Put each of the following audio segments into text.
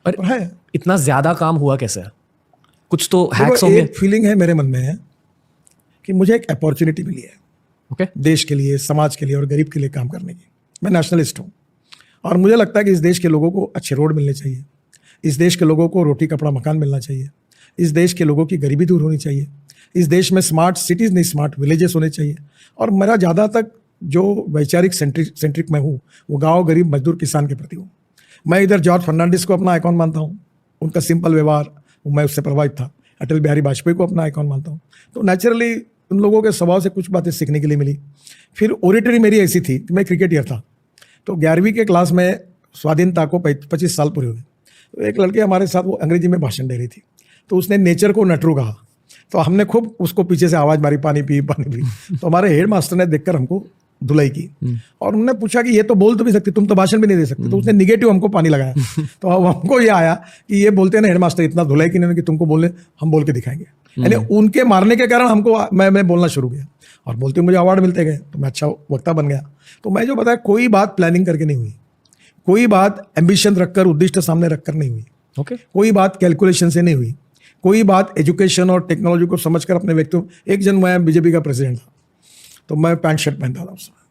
और है। इतना ज्यादा काम हुआ कैसे है? कुछ तो देखो, हैक्स होंगे। एक फीलिंग है मेरे मन में है कि मुझे एक अपॉर्चुनिटी मिली है ओके। देश के लिए, समाज के लिए और गरीब के लिए काम करने की। मैं नेशनलिस्ट हूँ और मुझे लगता है कि इस देश के लोगों को अच्छे रोड मिलने चाहिए, इस देश के लोगों को रोटी कपड़ा मकान मिलना चाहिए, इस देश के लोगों की गरीबी दूर होनी चाहिए, इस देश में स्मार्ट सिटीज़ नहीं स्मार्ट विलेजेस होने चाहिए। और मेरा ज़्यादा तक जो वैचारिक सेंट्रिक मैं हूँ वो गाँव, गरीब, मजदूर, किसान के प्रति हूँ। मैं इधर जॉर्ज फर्नांडिस को अपना आइकॉन मानता हूँ, उनका सिंपल व्यवहार मैं उससे प्रभावित था। अटल बिहारी वाजपेयी को अपना आइकॉन मानता हूँ। तो नेचुरली उन लोगों के स्वभाव से कुछ बातें सीखने के लिए मिली। फिर ओरेटरी मेरी ऐसी थी कि मैं क्रिकेटर था, तो 11वीं के क्लास में स्वाधीनता को 25 साल पूरे हुए। तो एक लड़के हमारे साथ वो अंग्रेजी में भाषण दे रही थी, तो उसने नेचर को नटरू कहा, तो हमने खूब उसको पीछे से आवाज़ मारी, पानी पी पानी पी। तो हमारे हेड मास्टर ने देखकर हमको धुलाई की और उन्होंने पूछा कि ये तो बोल तो भी सकती, तुम तो भाषण भी नहीं दे सकते। तो उसने निगेटिव हमको पानी लगाया। तो अब हमको ये आया कि ये बोलते हैं ना हेड मास्टर इतना धुलाई की नहीं कि तुमको बोले, हम बोल के दिखाएंगे। यानी उनके मारने के कारण हमको मैं बोलना शुरू किया और बोलते मुझे अवार्ड मिलते गए, तो मैं अच्छा वक्ता बन गया। तो मैं जो बताया, कोई बात प्लानिंग करके नहीं हुई, कोई बात एम्बिशन रखकर, उद्दिष्ट सामने रखकर नहीं हुई। ओके। कोई बात कैलकुलेशन से नहीं हुई, कोई बात एजुकेशन और टेक्नोलॉजी को समझकर अपने व्यक्तित्व। एक जन मैं बीजेपी का प्रेसिडेंट था, तो मैं पैंट शर्ट पहनता था उस समय।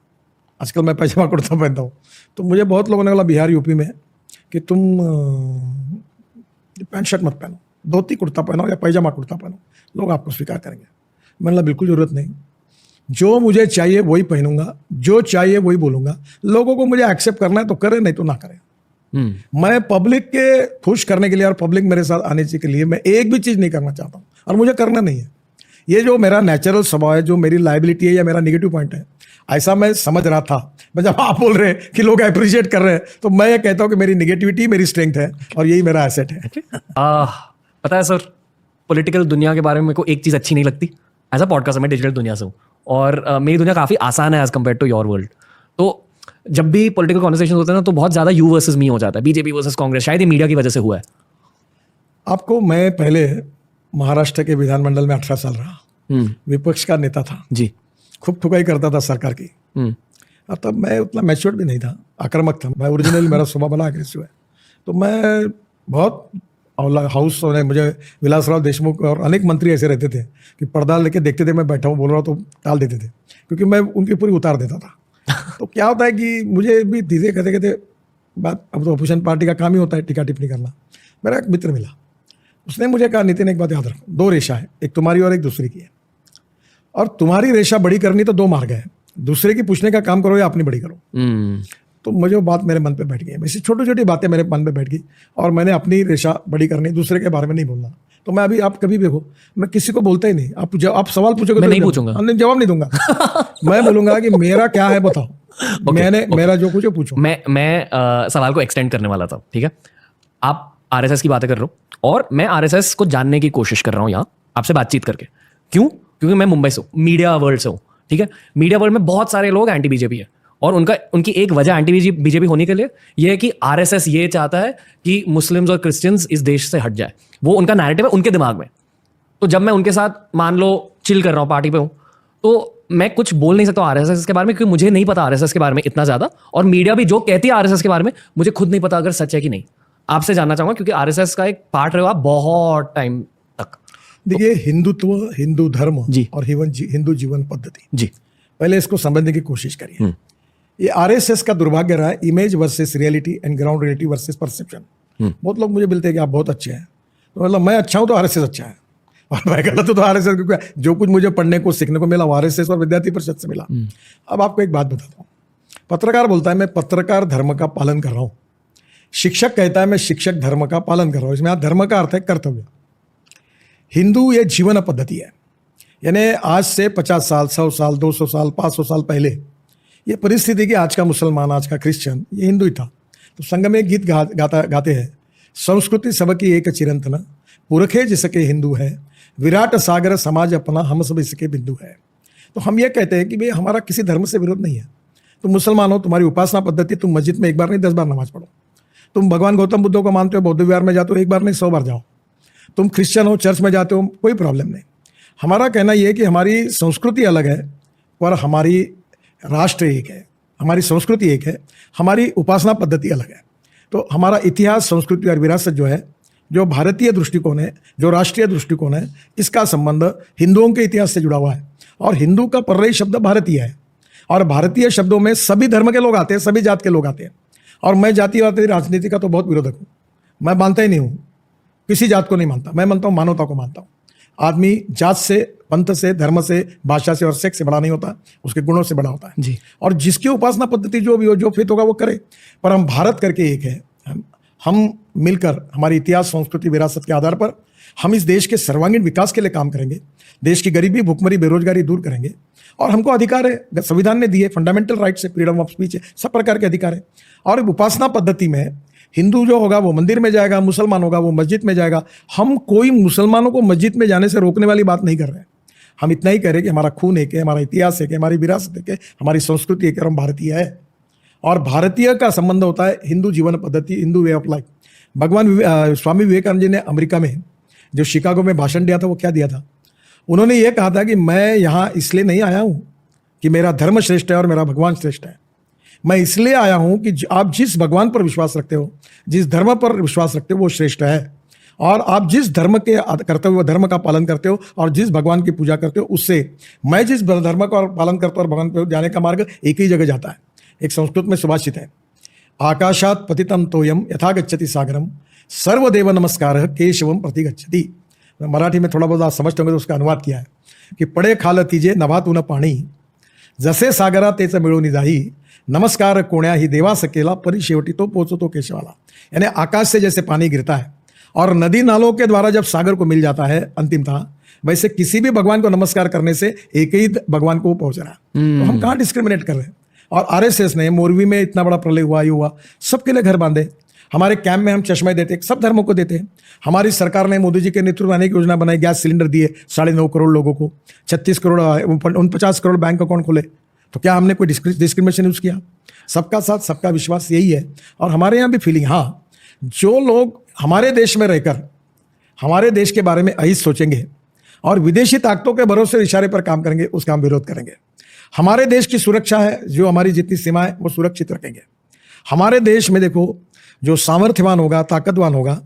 आजकल मैं पैजामा कुर्ता पहनता हूँ। तो मुझे बहुत लोगों ने बोला बिहार यूपी में कि तुम पैंट शर्ट मत पहनो, धोती कुर्ता पहनो या पैजामा कुर्ता पहनो, लोग आपको स्वीकार करेंगे। मैंने बोला बिल्कुल ज़रूरत नहीं, जो मुझे चाहिए वही पहनूंगा, जो चाहिए वही बोलूंगा। लोगों को मुझे एक्सेप्ट करना है तो करे, नहीं तो ना करे। मैं पब्लिक के खुश करने के लिए और पब्लिक मेरे साथ आने के लिए मैं एक भी चीज़ नहीं करना चाहता हूँ और मुझे करना नहीं है। ये जो मेरा नेचुरल स्वभाव है, जो मेरी लाइबिलिटी है या मेरा नेगेटिव पॉइंट है, ऐसा मैं समझ रहा था। मैं जब आप बोल रहे हैं कि लोग अप्रिशिएट कर रहे हैं, तो मैं ये कहता हूँ कि मेरी नेगेटिविटी मेरी स्ट्रेंथ है और यही मेरा एसेट है। पता है सर, पॉलिटिकल दुनिया के बारे में मेरे को एक चीज़ अच्छी नहीं लगती। एज अ पॉडकास्ट मैं डिजिटल दुनिया से हूँ और मेरी दुनिया काफ़ी आसान है as compare to your world. तो जब भी पॉलिटिकल कॉन्वर्सेशन होते हैं ना, तो बहुत ज़्यादा यू वर्सेस मी हो जाता है, बीजेपी वर्सेस कांग्रेस। शायद ये मीडिया की वजह से हुआ है। आपको, मैं पहले महाराष्ट्र के विधानमंडल में 18 साल रहा, विपक्ष का नेता था जी, खूब ठुकाई करता था सरकार की। और तब मैं उतना मैच्योर्ड भी नहीं था, आक्रामक था मैं। ओरिजिनली मेरा स्वभाव बड़ा अग्रेसिव है। तो मैं बहुत हाउस ने मुझे, विलासराव देशमुख और अनेक मंत्री ऐसे रहते थे कि पर्दा लेके देखते थे मैं बैठा हूँ बोल रहा हूँ तो टाल देते थे, क्योंकि मैं उनकी पूरी उतार देता था। तो क्या होता है कि मुझे भी धीरे कहते कहते बात, अब तो अपोजिशन पार्टी का काम ही होता है टीका टिप्पणी करना। मेरा एक मित्र मिला, उसने मुझे कहा नितिन एक बात याद रखो, 2 रेशा है, एक तुम्हारी और एक दूसरी की है, और तुम्हारी रेशा बड़ी करनी तो 2 मार्ग है, दूसरे की पूछने का काम करो या अपनी बड़ी करो। तो मुझे वो बात मेरे मन पे बैठ गई। वैसे छोटी छोटी बातें मेरे मन पे बैठ गई और मैंने अपनी रेशा बड़ी करनी, दूसरे के बारे में नहीं बोलना। तो मैं अभी, आप कभी देखो, मैं किसी को बोलता ही नहीं। आप सवाल पूछोगे मैं तो नहीं पूछूंगा, जवाब नहीं दूंगा। मैं बोलूंगा कि मेरा क्या है बताओ। मेरा जो कुछ है पूछो। मैं सवाल को एक्सटेंड करने वाला था। ठीक है, आप आरएसएस की बातें कर रहे हो और मैं आरएसएस को जानने की कोशिश कर रहा हूँ यहाँ आपसे बातचीत करके। क्यों? क्योंकि मैं मुंबई से हूँ, मीडिया वर्ल्ड से हूँ। ठीक है, मीडिया वर्ल्ड में बहुत सारे लोग एंटी बीजेपी है और उनकी एक वजह एंटी बीजेपी होने के लिए यह है कि आरएसएस ये चाहता है कि मुस्लिम्स और क्रिश्चियंस इस देश से हट जाए। वो उनका नैरेटिव है उनके दिमाग में। तो जब मैं उनके साथ मान लो चिल कर रहा हूँ, पार्टी पे हूँ, तो मैं कुछ बोल नहीं सकता आरएसएस के बारे में, क्योंकि मुझे नहीं पता आरएसएस के बारे में इतना ज्यादा, और मीडिया भी जो कहती है आरएसएस के बारे में मुझे खुद नहीं पता अगर सच है कि नहीं। आपसे जानना चाहूंगा क्योंकि आरएसएस का एक पार्ट रहे हो आप बहुत टाइम तक। देखिए, हिंदुत्व, हिंदू धर्म जी और हिंदू जीवन पद्धति, जी, पहले इसको समझने की कोशिश करिए। ये आरएसएस का दुर्भाग्य रहा है, image versus reality and ground reality versus perception. बहुत लोग मुझे मिलते हैं कि आप बहुत अच्छे हैं, तो मतलब मैं अच्छा हूं तो आरएसएस अच्छा है, और मैं गलत हूं तो आरएसएस, क्योंकि जो कुछ मुझे पढ़ने को सीखने को मिला वो आरएसएस और विद्यार्थी परिषद से मिला। अब आपको एक बात बताता हूँ। पत्रकार बोलता है मैं पत्रकार धर्म का पालन कर रहा हूँ, शिक्षक कहता है मैं शिक्षक धर्म का पालन कर रहा हूँ। इसमें यहाँ धर्म का अर्थ है कर्तव्य। हिंदू ये जीवन पद्धति है, यानी आज से 50 साल, 100 साल, 200 साल, 500 साल पहले ये परिस्थिति कि आज का मुसलमान, आज का क्रिश्चियन, ये हिंदू ही था। तो संग में गीत गाते हैं, संस्कृति सबकी एक चिरंतन, पुरखे जिसके हिंदू है, विराट सागर समाज अपना, हम सब इसके बिंदु है। तो हम ये कहते हैं कि भाई हमारा किसी धर्म से विरोध नहीं है। तुम मुसलमान हो, तुम्हारी उपासना पद्धति, तुम मस्जिद में 1 बार नहीं 10 बार नमाज पढ़ो। तुम भगवान गौतम बुद्ध को मानते हो, बौद्ध विहार में जाते हो 1 बार नहीं 100 बार जाओ। तुम क्रिश्चियन हो, चर्च में जाते हो, कोई प्रॉब्लम नहीं। हमारा कहना यह है कि हमारी संस्कृति अलग है पर हमारी राष्ट्र एक है, हमारी संस्कृति एक है, हमारी उपासना पद्धति अलग है। तो हमारा इतिहास, संस्कृति और विरासत जो है, जो भारतीय दृष्टिकोण है, जो राष्ट्रीय दृष्टिकोण है, इसका संबंध हिंदुओं के इतिहास से जुड़ा हुआ है। और हिंदू का पर्यायी शब्द भारतीय है, और भारतीय शब्दों में सभी धर्म के लोग आते हैं, सभी जात के लोग आते हैं। और मैं जातिवादी राजनीति का तो बहुत विरोधक हूँ। मैं मानता ही नहीं हूँ, किसी जात को नहीं मानता। मैं मानता हूँ मानवता को मानता हूँ। आदमी जात से, पंथ से, धर्म से, भाषा से और सेक्स से बड़ा नहीं होता, उसके गुणों से बड़ा होता है जी। और जिसकी उपासना पद्धति जो भी हो, जो फेथ होगा वो करे। पर हम भारत करके एक है, हम मिलकर हमारी इतिहास, संस्कृति, विरासत के आधार पर हम इस देश के सर्वांगीण विकास के लिए काम करेंगे। देश की गरीबी, भुखमरी, बेरोजगारी दूर करेंगे। और हमको अधिकार है, संविधान ने दिए, फंडामेंटल राइट्स है, फ्रीडम ऑफ स्पीच है, सब प्रकार के अधिकार है। और उपासना पद्धति में हिंदू जो होगा वो मंदिर में जाएगा, मुसलमान होगा वो मस्जिद में जाएगा। हम कोई मुसलमानों को मस्जिद में जाने से रोकने वाली बात नहीं कर रहे हैं। हम इतना ही कह रहे हैं कि हमारा खून एक है, हमारा इतिहास एक है, हमारी विरासत एक है, हमारी संस्कृति एक है, हम भारतीय है। और भारतीय का संबंध होता है हिंदू जीवन पद्धति, हिंदू वे ऑफ लाइफ। भगवान स्वामी विवेकानंद जी ने अमेरिका में जो शिकागो में भाषण दिया था, वो क्या दिया था? उन्होंने ये कहा था कि मैं यहाँ इसलिए नहीं आया हूँ कि मेरा धर्म श्रेष्ठ है और मेरा भगवान श्रेष्ठ है। मैं इसलिए आया हूँ कि आप जिस भगवान पर विश्वास रखते हो, जिस धर्म पर विश्वास रखते हो, वो श्रेष्ठ है। और आप जिस धर्म के करते हो, धर्म का पालन करते हो, और जिस भगवान की पूजा करते हो, उससे मैं जिस धर्म का पालन करता हूँ और भगवान पर जाने का मार्ग एक ही जगह जाता है। एक संस्कृत में सुभाषित है, आकाशात पतितम तोयम यथा गच्छति सागरम सर्वदेव नमस्कार केशवम प्रति गच्छति। मैं मराठी में थोड़ा बहुत आप समझते होंगे तो उसका अनुवाद किया है कि पडे खाल तिजे नभातून पाणी जसे सागरा तेच मिळून जाई नमस्कार कोण्या ही देवा सकेला परी शेवटी तो पोचतो केशवाला। यानी आकाश से जैसे पानी गिरता है और नदी नालों के द्वारा जब सागर को मिल जाता है अंतिमतः, वैसे किसी भी भगवान को नमस्कार करने से एक ही भगवान को पहुंच रहा है। तो हम कहाँ डिस्क्रिमिनेट कर रहे हैं? और आरएसएस ने मोरवी में इतना बड़ा प्रलय हुआ, ये हुआ, सबके लिए घर बांधे। हमारे कैंप में हम चश्मे देते, सब धर्मों को देते हैं। हमारी सरकार ने मोदी जी के नेतृत्व में अनेक योजना बनाई, गैस सिलेंडर दिए 9.5 करोड़ लोगों को, 36 करोड़ 49 करोड़ बैंक अकाउंट खोले। तो क्या हमने कोई डिस्क्रिमिनेशन यूज किया? सबका साथ, सबका विश्वास, यही है। और हमारे यहाँ भी फीलिंग, हाँ, जो लोग हमारे देश में रहकर हमारे देश के बारे में अहित सोचेंगे और विदेशी ताकतों के भरोसे इशारे पर काम करेंगे, उसका हम विरोध करेंगे। हमारे देश की सुरक्षा है, जो हमारी जितनी सीमा है वो सुरक्षित रखेंगे। हमारे देश में देखो, जो सामर्थ्यवान होगा, ताकतवान होगा,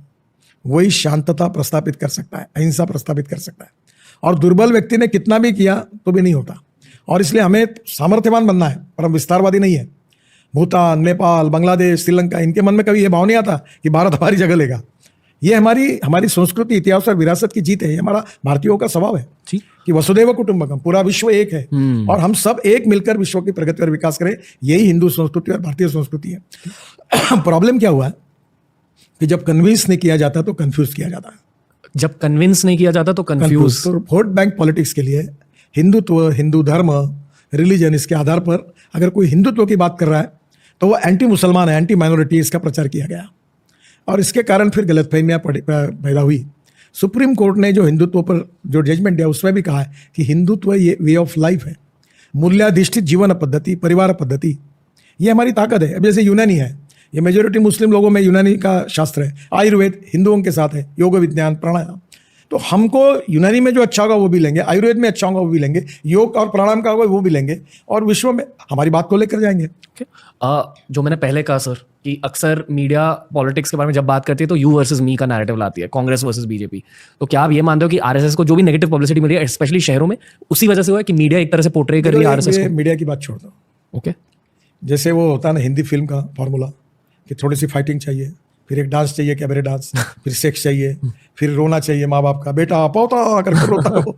वही शांतता प्रस्थापित कर सकता है, अहिंसा प्रस्थापित कर सकता है। और दुर्बल व्यक्ति ने कितना भी किया तो भी नहीं होता। और इसलिए हमें सामर्थ्यवान बनना है, पर हम विस्तारवादी नहीं है। भूटान, नेपाल, बांग्लादेश, श्रीलंका, इनके मन में कभी ये भाव नहीं आता कि भारत हमारी जगह लेगा। ये हमारी संस्कृति, इतिहास और विरासत की जीत है। ये हमारा भारतीयों का स्वभाव है कि वसुदेव कुटुंबकम, पूरा विश्व एक है और हम सब एक मिलकर विश्व की प्रगति और विकास करें। यही हिंदू संस्कृति और भारतीय संस्कृति है। प्रॉब्लम क्या हुआ कि जब कन्विंस नहीं किया जाता तो कंफ्यूज किया जाता है। जब कन्विंस नहीं किया जाता तो कंफ्यूज। तो वोट बैंक पॉलिटिक्स के लिए हिंदुत्व, हिंदू धर्म, रिलीजन, इसके आधार पर अगर कोई हिंदुत्व की बात कर रहा है तो वो एंटी मुसलमान है, एंटी माइनॉरिटी, इसका प्रचार किया गया और इसके कारण फिर गलतफहमियां पैदा हुई। सुप्रीम कोर्ट ने जो हिंदुत्व पर जो जजमेंट दिया उसमें भी कहा है कि हिंदुत्व ये वे ऑफ लाइफ है, मूल्याधिष्ठित जीवन पद्धति, परिवार पद्धति, ये हमारी ताकत है। अब जैसे यूनानी है, ये मेजोरिटी मुस्लिम लोगों में यूनानी का शास्त्र है। आयुर्वेद हिंदुओं के साथ है, योग विज्ञान, प्राणायाम। तो हमको यूनानी में जो अच्छा होगा वो भी लेंगे, आयुर्वेद में अच्छा होगा वो भी लेंगे, योग और प्राणायाम का होगा वो भी लेंगे, और विश्व में हमारी बात को लेकर जाएंगे। जो मैंने पहले कहा सर कि अक्सर मीडिया पॉलिटिक्स के बारे में जब बात करती है तो यू वर्सेस मी का नैरेटिव लाती है, कांग्रेस वर्सेस बीजेपी। तो क्या आप ये मानते हो कि आरएसएस को जो भी नेगेटिव पब्लिसिटी मिली है स्पेशली शहरों में, उसी वजह से हुआ है कि मीडिया एक तरह से पोर्ट्रे कर रही है आरएसएस को? मीडिया की बात छोड़ दो। ओके, जैसे वो होता है ना हिंदी फिल्म का फॉर्मूला कि थोड़ी सी फाइटिंग चाहिए, फिर एक डांस चाहिए, कैबरे डांस, फिर सेक्स चाहिए, फिर रोना चाहिए माँ बाप का, बेटा पोता करके रोता हो।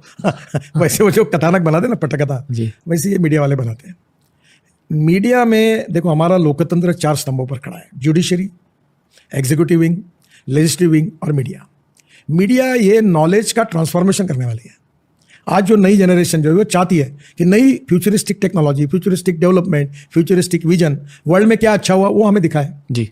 वैसे वो जो कथानक बनाते ना, पटकथा, वैसे ये मीडिया वाले बनाते हैं। मीडिया में देखो, हमारा लोकतंत्र 4 स्तंभों पर खड़ा है: judiciary, executive wing, legislative wing और मीडिया। मीडिया ये नॉलेज का ट्रांसफॉर्मेशन करने वाली है। आज जो नई जनरेशन जो है वो चाहती है कि नई futuristic technology, futuristic development, futuristic vision, world में क्या अच्छा हुआ वो हमें दिखाए। जी।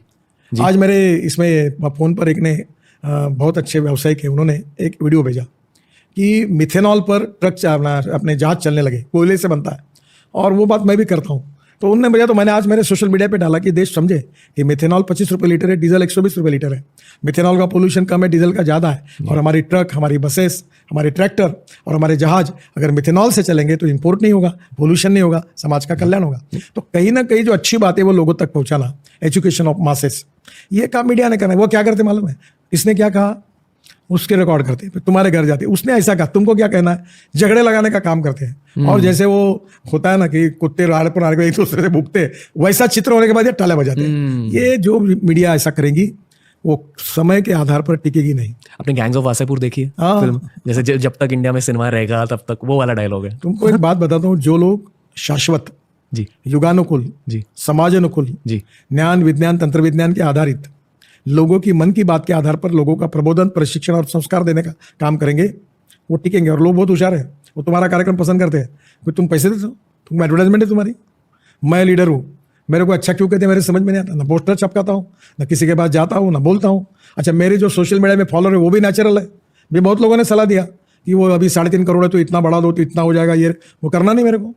आज मेरे इसमें फ़ोन पर एक ने बहुत अच्छे व्यावसायिक है, उन्होंने एक वीडियो भेजा कि मिथेनॉल पर ट्रक अपने जहाज चलने लगे, कोयले से बनता है। और वो बात मैं भी करता हूँ तो उनने मुझे, तो मैंने आज मेरे सोशल मीडिया पे डाला कि देश समझे कि मिथेनॉल 25 रुपये लीटर है, डीजल 120 रुपये लीटर है। मिथेनॉल का पोल्यूशन कम है, डीजल का ज़्यादा है। और हमारी ट्रक, हमारी बसेस, हमारे ट्रैक्टर और हमारे जहाज अगर मिथेनॉल से चलेंगे तो इंपोर्ट नहीं होगा, पोल्यूशन नहीं होगा, समाज का कल्याण होगा। तो कहीं ना कहीं जो अच्छी बात है वो लोगों तक पहुंचाना, एजुकेशन ऑफ मासेस, ये काम मीडिया ने करना है। वो क्या करते मालूम है, इसने क्या कहा उसके रिकॉर्ड करते हैं, फिर तुम्हारे घर जाते हैं, उसने ऐसा कहा, तुमको क्या कहना है, झगड़े लगाने का काम करते हैं। और जैसे वो होता है ना कि कुत्ते राड़ पर एक दूसरे से भूखते, वैसा चित्र होने के बाद ये टाले बजाते हैं। ये जो मीडिया ऐसा करेंगी वो समय के आधार पर टिकेगी नहीं। आपने गैंग्स ऑफ वासेपुर देखी है हाँ। फिल्म, जैसे जब तक इंडिया में सिनेमा रहेगा तब तक, वो वाला डायलॉग है। तुमको एक बात बताता हूँ, जो लोग शाश्वत, जी युगानुकूल, जी समाज अनुकूल, जी ज्ञान विज्ञान तंत्र विज्ञान के आधारित, लोगों की मन की बात के आधार पर लोगों का प्रबोधन, प्रशिक्षण और संस्कार देने का काम करेंगे, वो टिकेंगे। और लोग बहुत होशियार हैं, वो तुम्हारा कार्यक्रम पसंद करते हैं। कोई तुम पैसे देते हो, तुम एडवर्टाइजमेंट है तुम्हारी, मैं लीडर हूँ, मेरे को अच्छा क्यों कहते हैं, मेरे समझ में नहीं आता। ना पोस्टर छपकाता हूँ, ना किसी के पास जाता हूँ, ना बोलता हूँ। अच्छा, मेरे जो सोशल मीडिया में फॉलोअर है वो भी नेचुरल है। भी बहुत लोगों ने सलाह दिया कि वो अभी 3.5 करोड़ है तो इतना बढ़ा दो तो इतना हो जाएगा, ये वो करना नहीं। मेरे को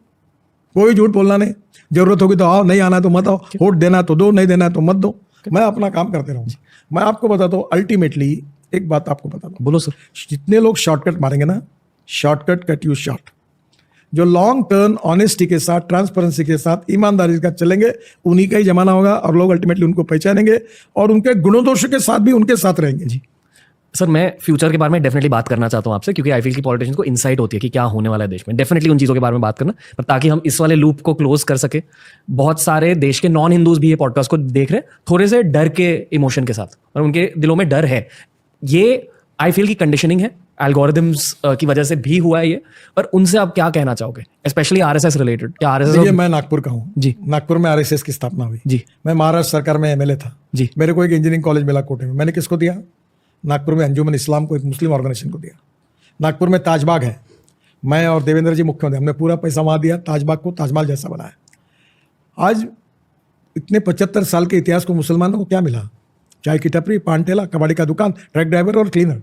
कोई झूठ बोलना नहीं, जरूरत होगी तो आओ, नहीं आना तो मत आओ, वोट देना तो दो, नहीं देना है तो मत दो, मैं अपना काम करते रहूँगा। मैं आपको बताता हूँ, अल्टीमेटली एक बात आपको बताता हूँ, बोलो सर। जितने लोग शॉर्टकट मारेंगे ना, शॉर्टकट कट यू शॉर्ट, जो लॉन्ग टर्म ऑनेस्टी के साथ, ट्रांसपेरेंसी के साथ, ईमानदारी के साथ चलेंगे, उन्हीं का ही जमाना होगा और लोग अल्टीमेटली उनको पहचानेंगे और उनके गुणों दोषों के साथ भी उनके साथ रहेंगे। जी सर, मैं फ्यूचर के बारे में डेफिनेटली बात करना चाहता हूँ आपसे, क्योंकि आई फील की पॉलिटिशियंस को इनसाइट होती है कि क्या होने वाला है देश में। डेफिनेटली उन चीज़ों के बारे में बात करना, पर ताकि हम इस वाले लूप को क्लोज कर सके। बहुत सारे देश के नॉन हिंदूज भी ये पॉडकास्ट को देख रहे हैं थोड़े से डर के इमोशन के साथ, और उनके दिलों में डर है। ये आई फील की कंडीशनिंग है, एल्गोरिदम्स की वजह से भी हुआ है ये। पर उनसे आप क्या कहना चाहोगे, स्पेशली आरएसएस रिलेटेड? क्या आरएसएस? देखिए, मैं नागपुर का हूँ जी। नागपुर में आरएसएस की स्थापना हुई जी। मैं महाराष्ट्र सरकार में एमएलए था जी। मेरे को एक इंजीनियरिंग कॉलेज मिला कोटे में, मैंने किसको दिया? नागपुर में अंजुमन इस्लाम को, एक मुस्लिम ऑर्गेनाइजेशन को दिया। नागपुर में ताजबाग है, मैं और देवेंद्र जी मुख्यमंत्री, हमने पूरा पैसा वहाँ दिया, ताजबाग को ताजमहल जैसा बनाया। आज इतने 75 साल के इतिहास को मुसलमानों को क्या मिला? चाय की टपरी, पान ठेला, कबाड़ी का दुकान, ट्रक ड्राइवर और क्लीनर।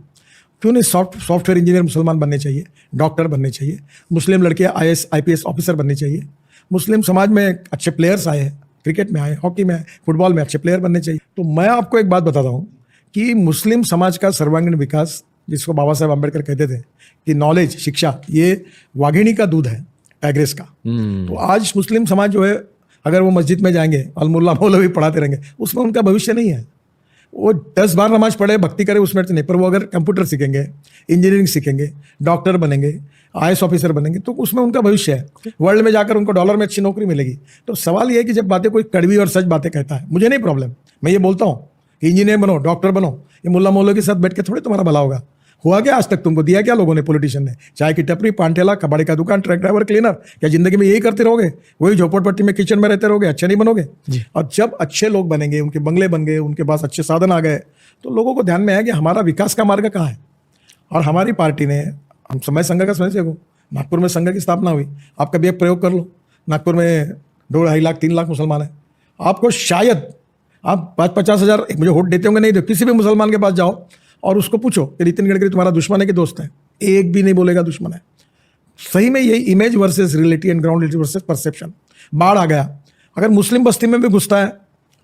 क्यों नहीं सॉफ्टवेयर इंजीनियर मुसलमान बनने चाहिए, डॉक्टर बनने चाहिए, मुस्लिम लड़कियाँ IAS IPS ऑफिसर बननी चाहिए, मुस्लिम समाज में अच्छे प्लेयर्स आए हैं, क्रिकेट में आए, हॉकी में आए, फुटबॉल में अच्छे प्लेयर बनने चाहिए। तो मैं आपको एक बात बताता हूँ कि मुस्लिम समाज का सर्वांगीण विकास, जिसको बाबा साहेब अम्बेडकर कहते थे कि नॉलेज, शिक्षा, ये वाघिणी का दूध है, टाइग्रेस का। तो आज मुस्लिम समाज जो है, अगर वो मस्जिद में जाएंगे और मुल्ला मौलवी पढ़ाते रहेंगे, उसमें उनका भविष्य नहीं है। वो 10 बार नमाज पढ़े, भक्ति करे, उसमें तो नहीं। पर वो अगर कंप्यूटर सीखेंगे, इंजीनियरिंग सीखेंगे, डॉक्टर बनेंगे, IAS ऑफिसर बनेंगे, तो उसमें उनका भविष्य है। वर्ल्ड में जाकर उनको डॉलर में अच्छी नौकरी मिलेगी। तो सवाल ये है कि जब बातें कोई कड़वी और सच बातें कहता है, मुझे नहीं प्रॉब्लम, मैं ये बोलता हूँ कि इंजीनियर बनो, डॉक्टर बनो, ये मुल्ला मौलवी के साथ बैठ के थोड़ी तुम्हारा भला होगा। हुआ क्या आज तक? तुमको दिया क्या लोगों ने, पॉलिटिशियन ने? चाय की टपरी, पान ठेला, कबाड़ी का दुकान, ट्रक ड्राइवर, क्लीनर। क्या जिंदगी में यही करते रहोगे? वही झोपड़पट्टी में किचन में रहते रहोगे? अच्छे नहीं बनोगे। और जब अच्छे लोग बनेंगे, उनके बंगले बन गए, उनके पास अच्छे साधन आ गए, तो लोगों को ध्यान में आया कि हमारा विकास का मार्ग कहाँ है। और हमारी पार्टी ने, हम समय संघ का स्वयं सेवक, नागपुर में संघ की स्थापना हुई। आप कभी एक प्रयोग कर लो, नागपुर में 2-2.5 लाख 3 लाख मुसलमान हैं। आपको शायद आप 50 हज़ार मुझे वोट देते होंगे, नहीं दे, किसी भी मुसलमान के पास जाओ और उसको पूछो कि नितिन गडकरी तुम्हारा दुश्मन है कि दोस्त है, एक भी नहीं बोलेगा दुश्मन है। सही में यही image versus reality and ground reality versus perception. बाढ़ आ गया, अगर मुस्लिम बस्ती में भी घुसता है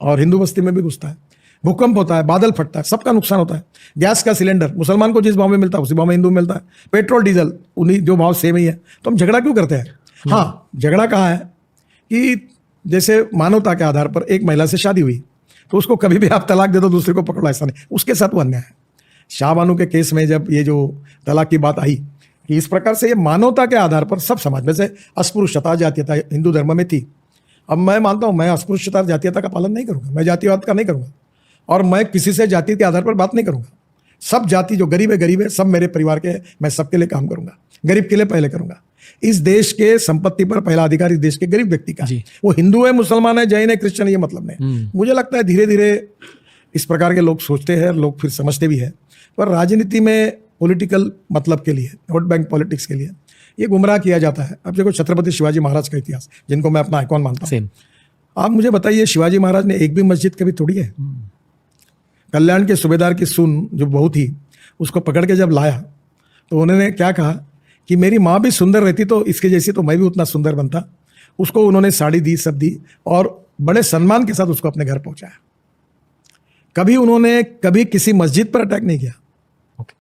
और हिंदू बस्ती में भी घुसता है, भूकंप होता है, बादल फटता है, सबका नुकसान होता है। गैस का सिलेंडर मुसलमान को जिस भाव में मिलता है उसी भाव में हिंदू मिलता है। पेट्रोल डीजल उन्हीं जो भाव सेम ही है, तो हम झगड़ा क्यों करते हैं? हाँ, झगड़ा कहाँ है कि जैसे मानवता के आधार पर एक महिला से शादी हुई तो उसको कभी भी आप तलाक दे दो, दूसरे को पकड़ो, ऐसा नहीं, उसके साथ वो अन्याय है। शाहबानू के केस में जब ये जो तलाक की बात आई कि इस प्रकार से ये मानवता के आधार पर सब समाज में से अस्पृश्यता, जातीयता हिंदू धर्म में थी। अब मैं मानता हूँ मैं अस्पृश्यता, जातीयता का पालन नहीं करूँगा, मैं जातिवाद का नहीं करूँगा, और मैं किसी से जाति के आधार पर बात नहीं करूँगा। सब जाति जो गरीब है, सब मेरे परिवार के, मैं सबके लिए काम करूँगा, गरीब के लिए पहले करूँगा। इस देश के संपत्ति पर पहला अधिकार इस देश के गरीब व्यक्ति का। वो हिंदू है, मुसलमान है, जैन है, क्रिश्चियन है, ये मतलब नहीं। मुझे लगता है धीरे धीरे इस प्रकार के लोग सोचते हैं, लोग फिर समझते भी है। पर राजनीति में पॉलिटिकल मतलब के लिए, वोट बैंक पॉलिटिक्स के लिए ये गुमराह किया जाता है। अब देखो छत्रपति शिवाजी महाराज का इतिहास, जिनको मैं अपना आइकॉन मानता हूँ, आप मुझे बताइए शिवाजी महाराज ने एक भी मस्जिद कभी तोड़ी है? कल्याण के सूबेदार की सुन जो बहू थी, उसको पकड़ के जब लाया तो उन्होंने क्या कहा कि मेरी माँ भी सुंदर रहती तो इसके जैसी तो मैं भी उतना सुंदर बनता, उसको उन्होंने साड़ी दी, सब दी, और बड़े सम्मान के साथ उसको अपने घर पहुंचाया। कभी उन्होंने कभी किसी मस्जिद पर अटैक नहीं किया,